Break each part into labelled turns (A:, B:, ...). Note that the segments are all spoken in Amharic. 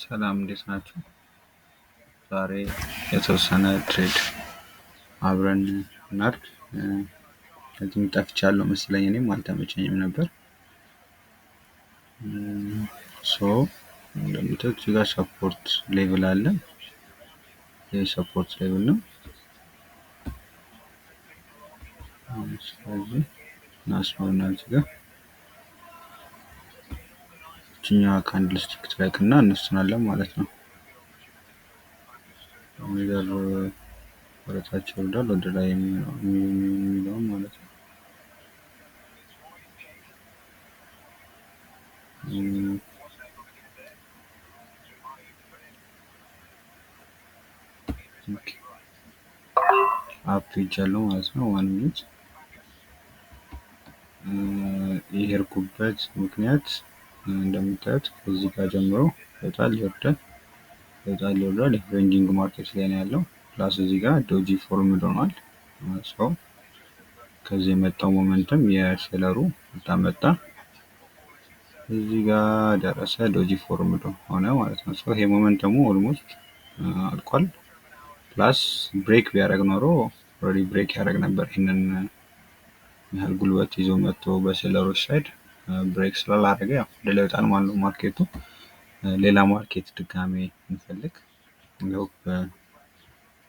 A: ሰላም እንዴት ናችሁ? ዛሬ የተወሰነ ትሬድ አብረን እናድርግ። ከዚህም ጠፍቻለሁ መሰለኝ እኔም አልተመቸኝም ነበር። እንደምታዩት እዚህ ጋር ሰፖርት ሌቭል አለ። ይህ ሰፖርት ሌቭል ነው። ስለዚህ እናስመውና እዚህ ጋር እችኛዋ ካንድል ስቲክ ትላክና እነሱናለን ማለት ነው። ሚደር ወደታች ይወርዳል ወደ ላይ የሚለው ማለት ነው። አፕ ይቻላል ማለት ነው። 1 ሚኒት የሄድኩበት ምክንያት እንደምታዩት ከዚህ ጋር ጀምሮ ይወጣል ይወርዳል ሬንጂንግ ማርኬት ላይ ነው ያለው። ፕላስ እዚህ ጋር ዶጂ ፎርምድ ሆኗል። ሰው ከዚህ የመጣው ሞመንተም የሴለሩ መጣ እዚህ ጋር ደረሰ ዶጂ ፎርምድ ሆነ ማለት ነው። ሰው ይሄ ሞመንተሙ ኦልሞስት አልቋል። ፕላስ ብሬክ ቢያደርግ ኖሮ ኦልሬዲ ብሬክ ያደርግ ነበር። ይሄንን ያህል ጉልበት ይዞ መጥቶ በሴለሮች ሳይድ ብሬክ ስላላደረገ ያው ወደ ላይ ይወጣል ማለት ነው ማርኬቱ። ሌላ ማርኬት ድጋሜ እንፈልግ ያው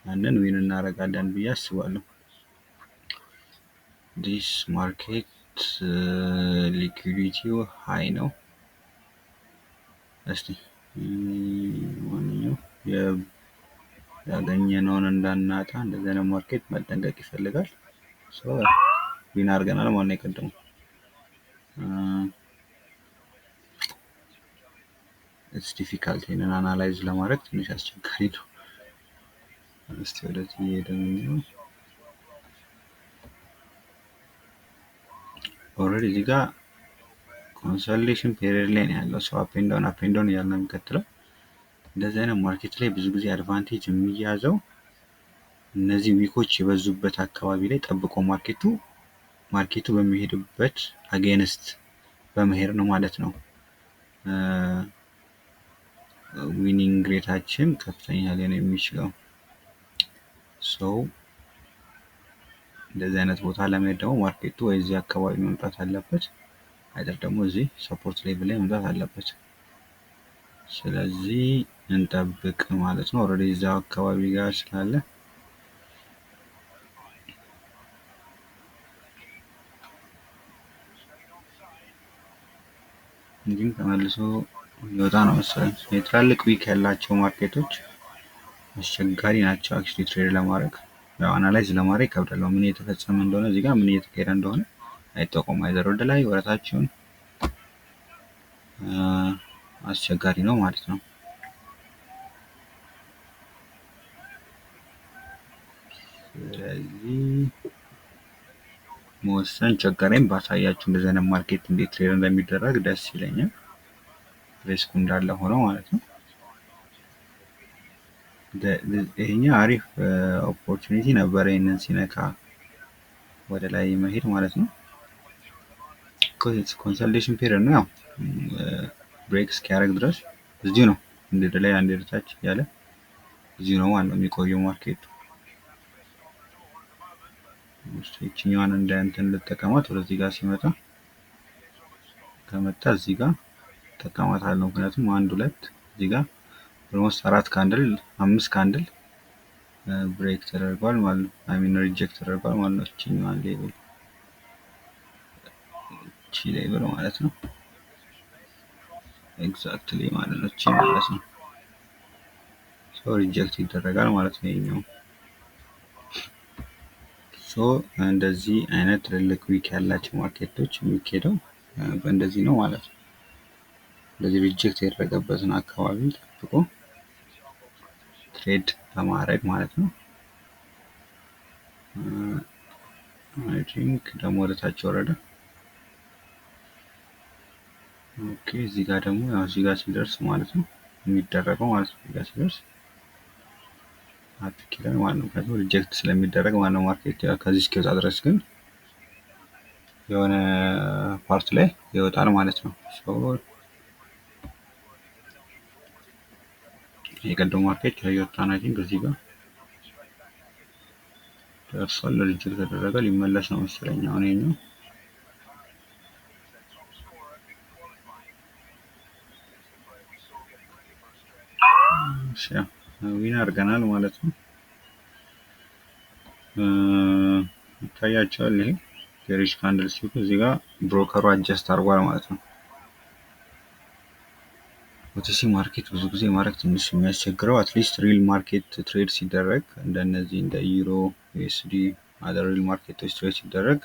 A: ያንን ዊን እናደርጋለን ብዬ አስባለሁ። ዲስ ማርኬት ሊኩዊዲቲው ሃይ ነው። እስቲ ማንኛው ያገኘነውን እንዳናጣ እንደዚህ አይነት ማርኬት መጠንቀቅ ይፈልጋል። ዊን አድርገናል ማለት ነው። የቀደሙ ኢትስ ዲፊካልት ይሄንን አናላይዝ ለማድረግ ትንሽ አስቸጋሪ ነው። እስቲ ወደዚህ እየሄድን ነው። ኦልሬዲ እዚህ ጋር ኮንሶሊዴሽን ፔሪየድ ላይ ነው ያለው። ሰው አፕ ኤንድ ዳውን እያለ ነው የሚቀጥለው። እንደዚህ አይነት ማርኬት ላይ ብዙ ጊዜ አድቫንቴጅ የሚያዘው እነዚህ ዊኮች የበዙበት አካባቢ ላይ ጠብቆ ማርኬቱ በሚሄድበት አጌንስት በመሄድ ነው ማለት ነው። ዊኒንግ ሬታችን ከፍተኛ ሊሆን የሚችለው እንደዚህ አይነት ቦታ ለመሄድ ደግሞ ማርኬቱ ወይ እዚህ አካባቢ መምጣት አለበት አይደል ደግሞ እዚህ ሰፖርት ሌቭል ላይ መምጣት አለበት። ስለዚህ እንጠብቅ ማለት ነው። ኦልሬዲ እዛው አካባቢ ጋር ስላለ እንግዲህ ተመልሶ ይወጣ ነው መሰለኝ። የትላልቅ ዊክ ያላቸው ማርኬቶች አስቸጋሪ ናቸው አክቹሊ ትሬድ ለማድረግ። ያው አናላይዝ ለማድረግ ይከብዳል። ምን እየተፈጸመ እንደሆነ እዚህ ጋር ምን እየተካሄደ እንደሆነ አይጠቆም። አይዘር ወደ ላይ ወደ ታች ይሁን አስቸጋሪ ነው ማለት ነው። ስለዚህ መወሰን ቸገረኝ። ባሳያችሁ እንደዚህ አይነት ማርኬት እንዴት ትሬድ እንደሚደረግ ደስ ይለኛል። ሪስኩ እንዳለ ሆኖ ማለት ነው። ይሄኛው አሪፍ ኦፖርቹኒቲ ነበረ ይሄንን ሲነካ ወደ ላይ መሄድ ማለት ነው። ኮንሶሊዴሽን ፔሪየድ ነው። ያው ብሬክ እስኪያደርግ ድረስ እዚሁ ነው እንደ ላይ አንድ ታች ያለ እዚሁ ነው ማለት ነው የሚቆየው ማርኬቱ። ይችኛዋን እንደ እንትን ልጠቀማት ወደዚህ ጋር ሲመጣ ከመጣ እዚህ ጋር ተጠቀማታለሁ። ምክንያቱም 1 2 እዚህ ጋር ኦልሞስት 4 ካንድል 5 ካንድል ብሬክ ተደርጓል ማለት ነው። አይ ሚን ሪጀክት ተደርጓል ማለት ነው። እቺኛዋን ሌቭል እቺ ሌቭል ማለት ነው። ኤግዛክትሊ ማለት ነው። እቺ ማለት ነው። ሪጀክት ይደረጋል ማለት ነው ይሄኛው። እንደዚህ አይነት ትልልቅ ዊክ ያላቸው ማርኬቶች የሚካሄደው በእንደዚህ ነው ማለት ነው። እንደዚህ ሪጀክት የተደረገበትን አካባቢ ጠብቆ ትሬድ በማድረግ ማለት ነው። አይ ቲንክ ደግሞ ወደታች ወረደ። ኦኬ እዚህ ጋር ደግሞ ያው እዚህ ጋር ሲደርስ ማለት ነው የሚደረገው ማለት ነው። እዚህ ጋር ሲደርስ አትኪራይ ማለት ነው። ከዚህ ሪጀክት ስለሚደረግ ማለት ነው ማርኬት ከዚህ እስኪወጣ ድረስ ግን የሆነ ፓርት ላይ ይወጣል ማለት ነው። የቀደሙ ማርኬት እየወጣን አይ ቲንክ እዚህ ጋር ደርሷል። ሪጀክት ተደረገ። ሊመለስ ነው መሰለኝ አሁን ይሄኛው። እሺ ዊን አድርገናል ማለት ነው። ይታያቸዋል። ይሄ ፔሪሽ ካንድል ስቲክ እዚህ ጋር ብሮከሩ አጀስት አድርጓል ማለት ነው። ኦቲሲ ማርኬት ብዙ ጊዜ ማድረግ ትንሽ የሚያስቸግረው አትሊስት ሪል ማርኬት ትሬድ ሲደረግ እንደነዚህ እንደ ዩሮ፣ ዩኤስዲ አደር ሪል ማርኬቶች ትሬድ ሲደረግ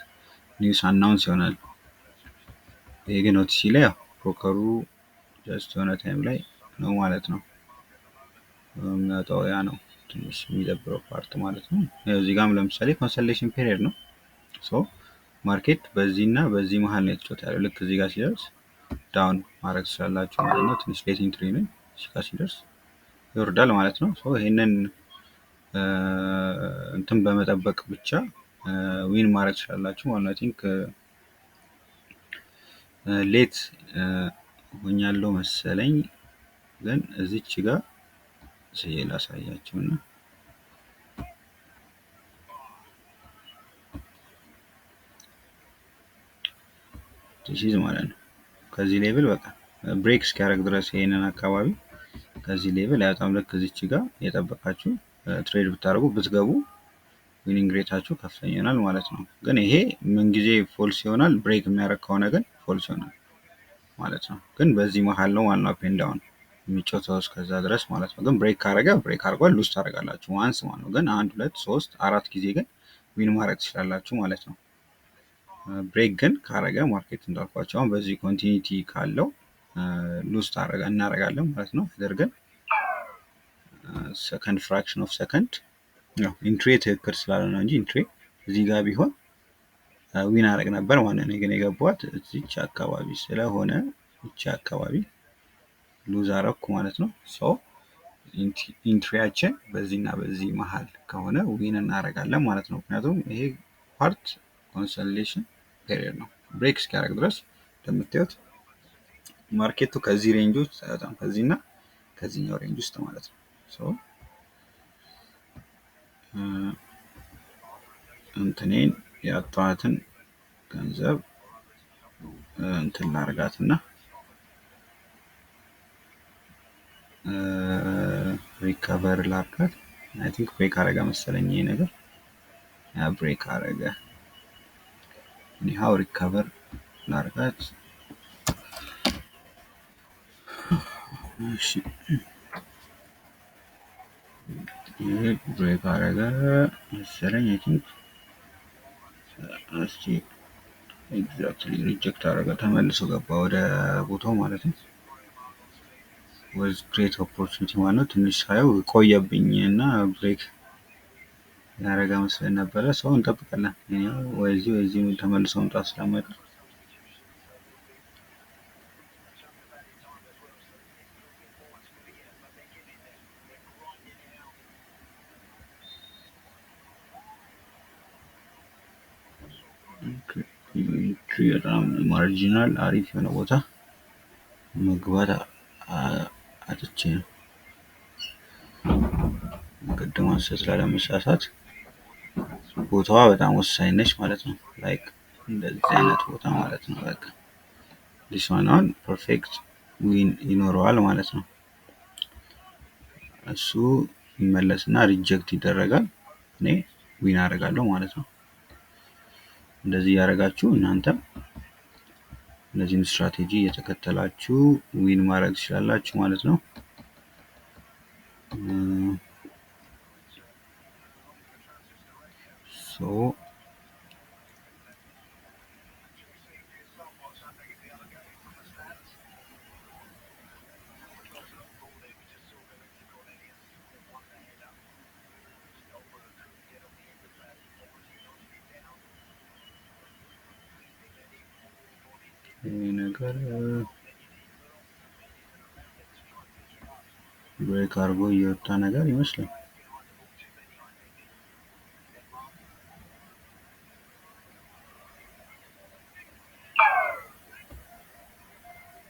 A: ኒውስ አናውንስ ይሆናል። ይሄ ግን ኦቲሲ ላይ ያው ብሮከሩ ጀስት የሆነ ታይም ላይ ነው ማለት ነው የሚያወጣው። ያ ነው ትንሽ የሚደብረው ፓርት ማለት ነው። እዚህ ጋርም ለምሳሌ ኮንሰሌሽን ፔሪየድ ነው። ሶ ማርኬት በዚህና በዚህ መሀል ነው የተጫወተ ያለው። ልክ እዚህ ጋር ሲደርስ ዳውን ማድረግ ትችላላችሁ ማለት ነው። ትንሽ ሌት ኢንትሪ ነኝ። እዚህ ጋር ሲደርስ ይወርዳል ማለት ነው። ሶ ይሄንን እንትን በመጠበቅ ብቻ ዊን ማድረግ ትችላላችሁ ማለት ነው። አይ ቲንክ ሌት ሆኛለሁ መሰለኝ፣ ግን እዚች ጋር ስዬ ላሳያችሁና ዲሲዝ ማለት ነው። ከዚህ ሌቭል በቃ ብሬክ እስኪያደርግ ድረስ ይሄንን አካባቢ ከዚህ ሌቭል ያጣም። ልክ እዚች ጋር የጠበቃችሁ ትሬድ ብታደርጉ ብትገቡ ዊኒንግ ሬታችሁ ከፍተኛ ይሆናል ማለት ነው። ግን ይሄ ምንጊዜ ፎልስ ይሆናል። ብሬክ የሚያደርግ ከሆነ ግን ፎልስ ይሆናል ማለት ነው። ግን በዚህ መሀል ነው ዋናው አፕ ኤንድ ዳውን የሚጫወተው እስከዛ ድረስ ማለት ነው። ግን ብሬክ ካደረገ ብሬክ አድርጓል ሉዝ ታደርጋላችሁ ዋንስ ማለት ነው። ግን 1 2 3 4 ጊዜ ግን ዊን ማድረግ ትችላላችሁ ማለት ነው። ብሬክ ግን ካረገ ማርኬት እንዳልኳቸው አሁን በዚህ ኮንቲኒቲ ካለው ሉዝ እናደርጋለን ማለት ነው። ነገር ግን ሰከንድ ፍራክሽን ኦፍ ሰከንድ ያው ኢንትሪ ትክክል ስላልሆነ እንጂ ኢንትሪ እዚህ ጋር ቢሆን ዊን አደረግ ነበር ማለት ነው። ግን የገባኋት እዚች አካባቢ ስለሆነ እቺ አካባቢ ሉዝ አደረኩ ማለት ነው። ሶ ኢንትሪያችን በዚህና በዚህ መሀል ከሆነ ዊን እናደርጋለን ማለት ነው። ምክንያቱም ይሄ ፓርት ኮንሰሌሽን ፔሪየድ ነው። ብሬክ እስኪያደርግ ድረስ እንደምታዩት ማርኬቱ ከዚህ ሬንጅ ውስጥ በጣም ከዚህና ከዚህኛው ሬንጅ ውስጥ ማለት ነው። ሶ እንትኔን ያጣኋትን ገንዘብ እንትን ላርጋትና ሪከቨር ላርጋት። አይ ቲንክ ብሬክ አረጋ መሰለኝ ይሄ ነገር። ያ ብሬክ አረጋ። ኒሃው ሪከቨር ላርጋት። እሺ ይሄ ብሬክ አረጋ መሰለኝ አይ ቲንክ። እስቲ ኤግዛክትሊ ሪጀክት አረጋ፣ ተመልሶ ገባ ወደ ቦታው ማለት ነው። was great opportunity ማለት ነው። ትንሽ ሳየው ቆየብኝ እና ብሬክ ያረጋ መስሎኝ ነበረ። ሰው እንጠብቃለን ወይዚህ ተመልሶ መምጣት ስለማይቀር በጣም ማርጂናል አሪፍ የሆነ ቦታ መግባት አጥቼ ነው ቅድም አንስቼ ላለመሳሳት። ቦታዋ በጣም ወሳኝ ነች ማለት ነው። ላይክ እንደዚህ አይነት ቦታ ማለት ነው። በቃ this one on perfect ዊን ይኖረዋል ማለት ነው። እሱ ይመለስና ሪጀክት ይደረጋል። እኔ ዊን አደርጋለሁ ማለት ነው። እንደዚህ ያደረጋችሁ እናንተም እነዚህን ስትራቴጂ እየተከተላችሁ ዊን ማድረግ ትችላላችሁ ማለት ነው። ሶ ይሄ ነገር ብሬክ አድርጎ እየወጣ ነገር ይመስላል።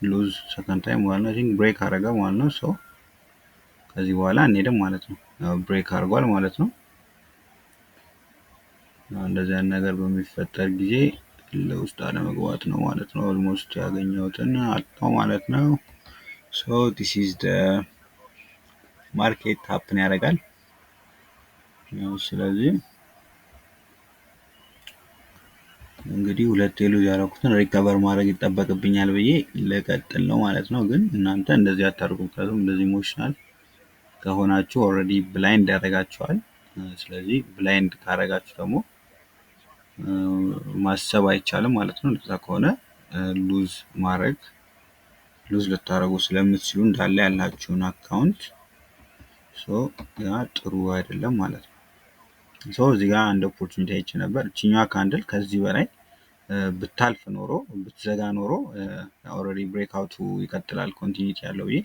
A: ሉዝ ሰከንድ ታይም ማለት ነው። ብሬክ አረጋ ማለት ነው። ሶ ከዚህ በኋላ አንሄድም ማለት ነው። ብሬክ አድርጓል ማለት ነው። እንደዚህ አይነት ነገር በሚፈጠር ጊዜ ለውስጥ አለመግባት ነው ማለት ነው። ኦልሞስት ያገኘሁትን አጣው ማለት ነው። ሶ ዲስ ኢዝ ደ ማርኬት ሀፕን ያደርጋል። ስለዚህ እንግዲህ ሁለት ሉዝ ያደረኩትን ሪከቨር ማድረግ ይጠበቅብኛል ብዬ ልቀጥል ነው ማለት ነው። ግን እናንተ እንደዚህ አታርጉ። ምክንያቱም እንደዚህ ኢሞሽናል ከሆናችሁ ኦልሬዲ ብላይንድ ያደርጋችኋል። ስለዚህ ብላይንድ ካደረጋችሁ ደግሞ ማሰብ አይቻልም ማለት ነው። እንደዛ ከሆነ ሉዝ ማድረግ ሉዝ ልታደርጉ ስለምትችሉ እንዳለ ያላችሁን አካውንት ያ ጥሩ አይደለም ማለት ነው። እዚህ ጋር አንድ ኦፖርቹኒቲ አይቼ ነበር። እችኛዋ ካንድል ከዚህ በላይ ብታልፍ ኖሮ ብትዘጋ ኖሮ ኦልሬዲ ብሬክ አውቱ ይቀጥላል ኮንቲኒቲ ያለው ብዬ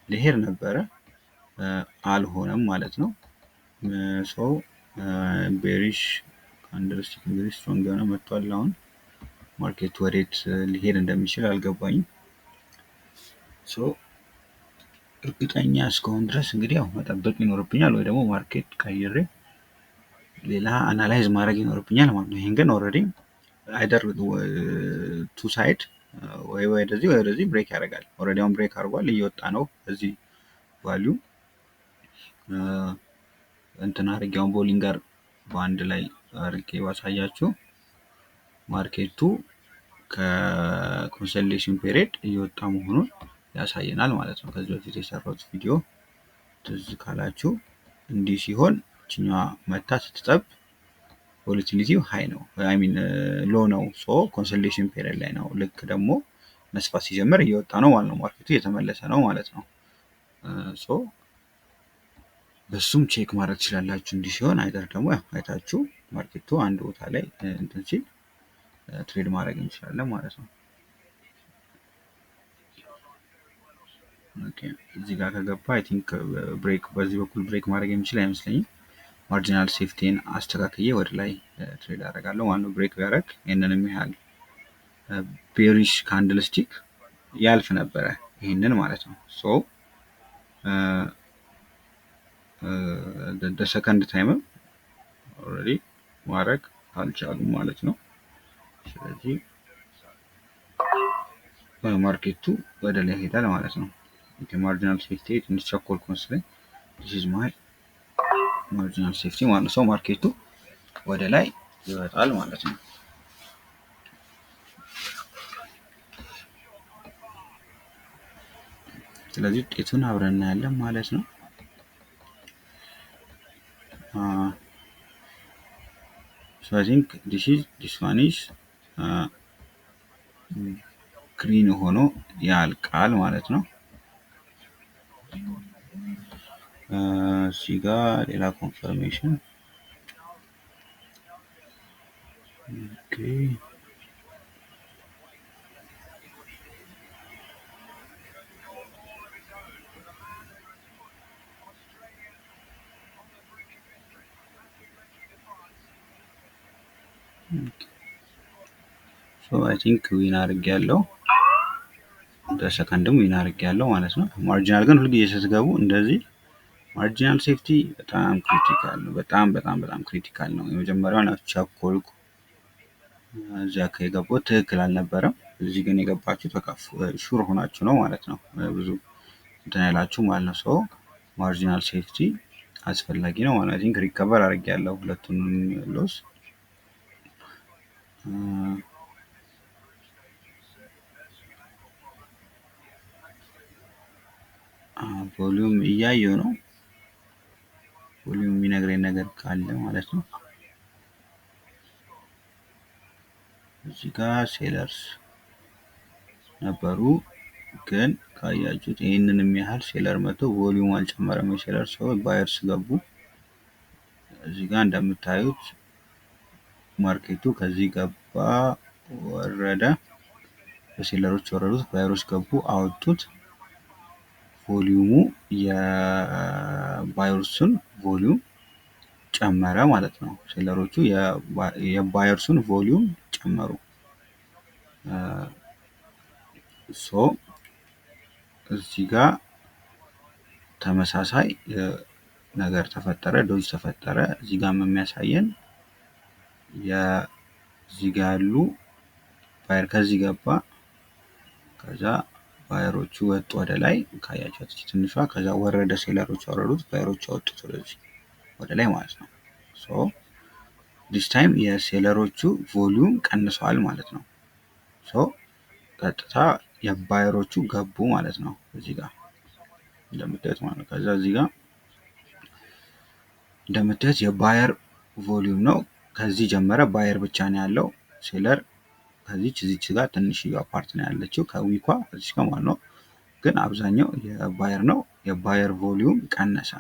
A: ልሄድ ነበረ። አልሆነም ማለት ነው። ቤሪሽ ካንድልስቲክ እንግዲህ ስትሮንግ የሆነ መጥቷል። አሁን ማርኬት ወዴት ሊሄድ እንደሚችል አልገባኝም። እርግጠኛ እስከሆን ድረስ እንግዲህ ያው መጠበቅ ይኖርብኛል ወይ ደግሞ ማርኬት ቀይሬ ሌላ አናላይዝ ማድረግ ይኖርብኛል ማለት ነው። ይሄን ግን ኦልሬዲ አይደር ቱ ሳይድ ወይ ወደዚህ ወይ ወደዚህ ብሬክ ያደርጋል። ኦልሬዲ አሁን ብሬክ አድርጓል፣ እየወጣ ነው። እዚህ ቫልዩ እንትን አድርጌውን ቦሊንገር በአንድ ላይ አድርጌ ባሳያችሁ ማርኬቱ ከኮንሰሌሽን ፔሪድ እየወጣ መሆኑን ያሳየናል ማለት ነው። ከዚህ በፊት የሰራሁት ቪዲዮ ትዝ ካላችሁ እንዲህ ሲሆን እችኛዋ መታ ስትጠብ ቮላቲሊቲው ሃይ ነው፣ አይ ሚን ሎ ነው። ኮንሰሌሽን ፔሪድ ላይ ነው። ልክ ደግሞ መስፋት ሲጀምር እየወጣ ነው ማለት ነው። ማርኬቱ እየተመለሰ ነው ማለት ነው። በሱም ቼክ ማድረግ ትችላላችሁ። እንዲህ ሲሆን አይደር ደግሞ አይታችሁ ማርኬቱ አንድ ቦታ ላይ እንትን ሲል ትሬድ ማድረግ እንችላለን ማለት ነው። ኦኬ እዚህ ጋር ከገባ አይ ቲንክ ብሬክ በዚህ በኩል ብሬክ ማድረግ የሚችል አይመስለኝም። ማርጂናል ሴፍቲን አስተካክዬ ወደ ላይ ትሬድ አደርጋለሁ ማለት ነው። ብሬክ ቢያደርግ ይህንንም ያህል ቤሪሽ ካንድልስቲክ ያልፍ ነበረ ይህንን ማለት ነው። ሰከንድ ታይምም ኦልሬዲ ማድረግ አልቻሉም ማለት ነው። ስለዚህ ማርኬቱ ወደ ላይ ሄዳል ማለት ነው። ማርጂናል ሴፍቲ ትንሽ ቸኮልኩ መሰለኝ። ዲስ ኢዝ ማይ ማርጂናል ሴፍቲ ማለት ነው። ማርኬቱ ወደ ላይ ይወጣል ማለት ነው። ስለዚህ ውጤቱን አብረን እናያለን ማለት ነው። so I think this one is ግሪን ሆኖ ያልቃል ማለት ነው። እዚህ ጋር ሌላ ኮንፈርሜሽን አይ ቲንክ ዊን አድርጌያለሁ። በሰከንድም ዊን አድርጌያለሁ ማለት ነው። ማርጂናል ግን ሁልጊዜ ስትገቡ እንደዚህ ማርጂናል ሴፍቲ በጣም ክሪቲካል ነው። በጣም ክሪቲካል ነው። የመጀመሪያውን ቸኮልኩ እዚያ ከገባሁት ትክክል አልነበረም። እዚህ ግን የገባችሁ ሹር ሆናችሁ ነው ማለት ነው። ብዙ እንትን ያላችሁ ማለት ነው። ማርጂናል ሴፍቲ አስፈላጊ ነው ማለት አይ ቲንክ ሪከቨር አድርጌያለሁ ሁለቱንም ሎስ። ቮሊዩም እያየው ነው። ቮሊዩም የሚነግረኝ ነገር ካለ ማለት ነው። እዚህ ጋር ሴለርስ ነበሩ፣ ግን ካያችሁት ይህንን የሚያህል ሴለር መጥቶ ቮሊዩም አልጨመረም። የሴለር ሰው ባየርስ ገቡ። እዚህ ጋር እንደምታዩት ማርኬቱ ከዚህ ገባ ወረደ፣ በሴለሮች ወረዱት፣ ባየሮች ገቡ አወጡት። ቮሊዩሙ የባየርሱን ቮሊዩም ጨመረ ማለት ነው። ሴለሮቹ የባየርሱን ቮሊዩም ጨመሩ። እዚህ ጋር ተመሳሳይ ነገር ተፈጠረ፣ ዶጅ ተፈጠረ። እዚህ ጋር የሚያሳየን እዚህ ጋር ያሉ ባየር ከዚህ ገባ፣ ከዛ ባየሮቹ ወጡ ወደ ላይ ካያችሁት ትንሿ፣ ከዛ ወረደ፣ ሴለሮች አወረዱት፣ ባየሮቹ አወጡት ወደ ላይ ማለት ነው። ሶ ዲስ ታይም የሴለሮቹ ቮሊዩም ቀንሷል ማለት ነው። ሶ ቀጥታ የባየሮቹ ገቡ ማለት ነው እዚህ ጋር እንደምታዩት ማለት ነው። ከዛ እዚህ ጋር እንደምታዩት የባየር ቮሊዩም ነው። ከዚህ ጀመረ፣ ባየር ብቻ ነው ያለው። ሴለር ከዚች ጋር ትንሽዬዋ ፓርት ነው ያለችው ከዊኳ እዚህ ጋር ማለት ነው። ግን አብዛኛው የባየር ነው። የባየር ቮሊዩም ቀነሰ።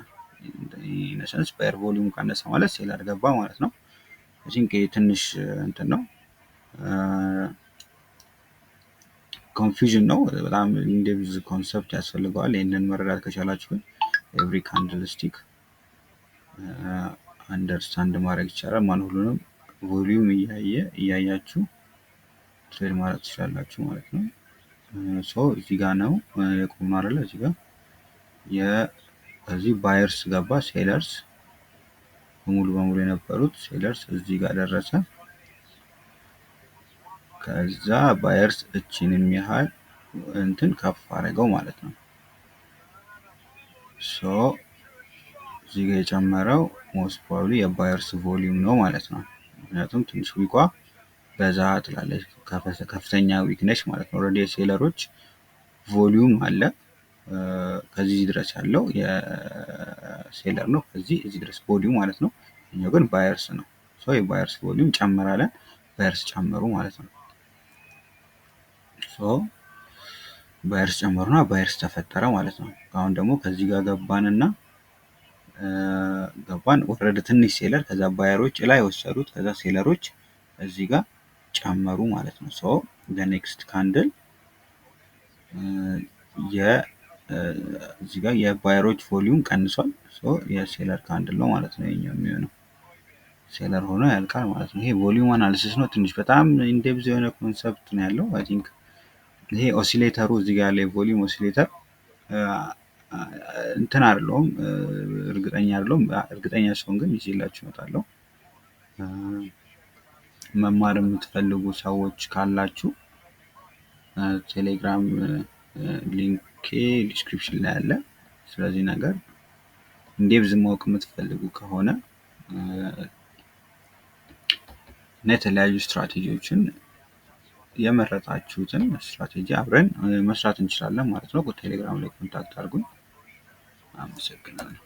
A: ኢነሰንስ ባየር ቮሊዩም ቀነሰ ማለት ሴለር ገባ ማለት ነው። አይ ቲንክ ትንሽ እንትን ነው ኮንፊውዥን ነው። በጣም ኢንዴፕዝ ኮንሰፕት ያስፈልገዋል። ይህንን መረዳት ከቻላችሁ ግን ኤቭሪ ካንድልስቲክ አንደርስታንድ ማድረግ ይቻላል። ማን ሁሉንም ቮሊዩም እያያችሁ ትሬድ ማድረግ ትችላላችሁ ማለት ነው። ሶ እዚህ ጋር ነው የቆምነው አይደለ? እዚህ ጋር እዚህ ባየርስ ገባ፣ ሴለርስ ሙሉ በሙሉ የነበሩት ሴለርስ እዚህ ጋር ደረሰ። ከዛ ባየርስ እቺንም ያህል እንትን ከፍ አደረገው ማለት ነው። ሶ እዚህ ጋር የጨመረው ሞስት ፕሮባብሊ የባየርስ ቮሊዩም ነው ማለት ነው። ምክንያቱም ትንሽ ዊኳ በዛ ትላለች፣ ከፍተኛ ዊክ ነች ማለት ነው። ኦልሬዲ የሴለሮች ቮሊዩም አለ፣ ከዚህ ድረስ ያለው የሴለር ነው፣ ከዚህ እዚህ ድረስ ቮሊዩም ማለት ነው። እኛው ግን ባየርስ ነው። ሶ የባየርስ ቮሊዩም ጨመራለ፣ ባየርስ ጨመሩ ማለት ነው። ሶ ባየርስ ጨመሩና ባየርስ ተፈጠረ ማለት ነው። አሁን ደግሞ ከዚህ ጋር ገባንና ወረደ ትንሽ ሴለር፣ ከዛ ባየሮች ላይ ወሰዱት፣ ከዛ ሴለሮች እዚህ ጋር ጨመሩ ማለት ነው። ሶ ኔክስት ካንድል እዚህ ጋር የባየሮች ቮሊዩም ቀንሷል። ሶ የሴለር ካንድል ነው ማለት ነው ይሄኛው የሚሆነው። ሴለር ሆኖ ያልቃል ማለት ነው። ይሄ ቮሊዩም አናሊሲስ ነው። ትንሽ በጣም ኢንዴፕዝ የሆነ ኮንሰፕት ነው ያለው። አይ ቲንክ ይሄ ኦሲሌተሩ እዚህ ጋር ያለ የቮሊዩም ኦሲሌተር እንትን አይደለሁም፣ እርግጠኛ አይደለሁም። እርግጠኛ ሲሆን ግን ይዤላችሁ እመጣለሁ። መማር የምትፈልጉ ሰዎች ካላችሁ ቴሌግራም ሊንኬ ዲስክሪፕሽን ላይ አለ። ስለዚህ ነገር ኢንዴፕዝ ማወቅ የምትፈልጉ ከሆነ እና የተለያዩ ስትራቴጂዎችን የመረጣችሁትን ስትራቴጂ አብረን መስራት እንችላለን ማለት ነው። ቴሌግራም ላይ ኮንታክት አድርጉኝ። አመሰግናለሁ።